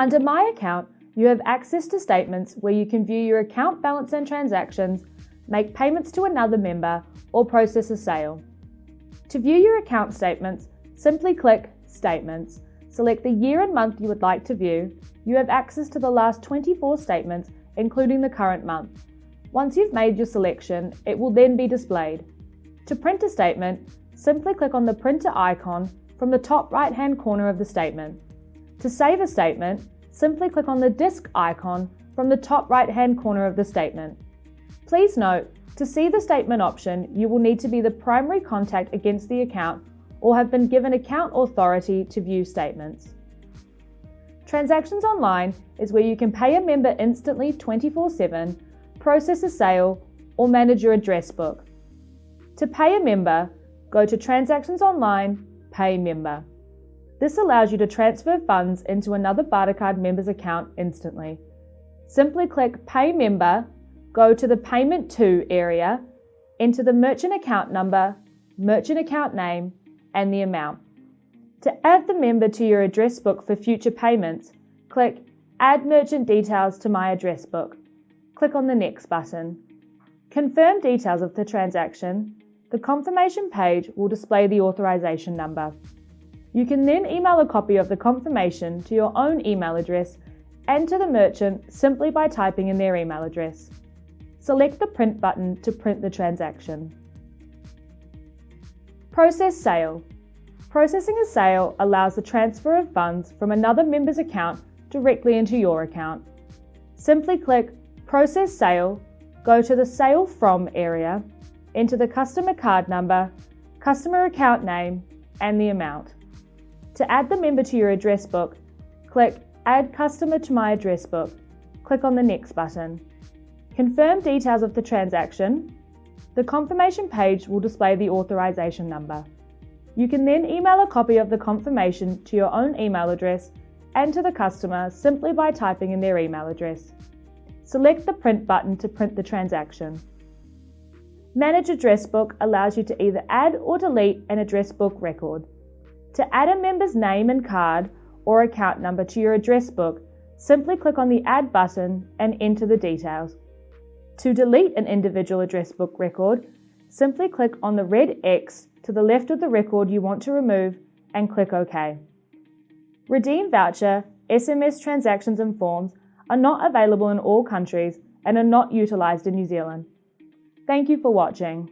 Under My Account, you have access to statements where you can view your account balance and transactions, make payments to another member, or process a sale. To view your account statements, simply click Statements, select the year and month you would like to view. You have access to the last 24 statements, including the current month. Once you've made your selection, it will then be displayed. To print a statement, simply click on the printer icon from the top right-hand corner of the statement. To save a statement, simply click on the disk icon from the top right-hand corner of the statement. Please note, to see the statement option, you will need to be the primary contact against the account or have been given account authority to view statements. Transactions Online is where you can pay a member instantly 24/7, process a sale, or manage your address book. To pay a member, go to Transactions Online, Pay Member. This allows you to transfer funds into another Bartercard member's account instantly. Simply click Pay Member, go to the Payment To area, enter the merchant account number, merchant account name, and the amount. To add the member to your address book for future payments, click Add Merchant Details to My Address Book. Click on the Next button. Confirm details of the transaction. The confirmation page will display the authorization number. You can then email a copy of the confirmation to your own email address and to the merchant simply by typing in their email address. Select the Print button to print the transaction. Process Sale. Processing a sale allows the transfer of funds from another member's account directly into your account. Simply click Process Sale, go to the Sale From area, enter the customer card number, customer account name, and the amount. To add the member to your address book, click Add Customer to My Address Book. Click on the Next button. Confirm details of the transaction. The confirmation page will display the authorization number. You can then email a copy of the confirmation to your own email address and to the customer simply by typing in their email address. Select the Print button to print the transaction. Manage Address Book allows you to either add or delete an address book record. To add a member's name and card or account number to your address book, simply click on the Add button and enter the details. To delete an individual address book record, simply click on the red X to the left of the record you want to remove and click OK. Redeem voucher, SMS transactions and forms are not available in all countries and are not utilised in New Zealand. Thank you for watching.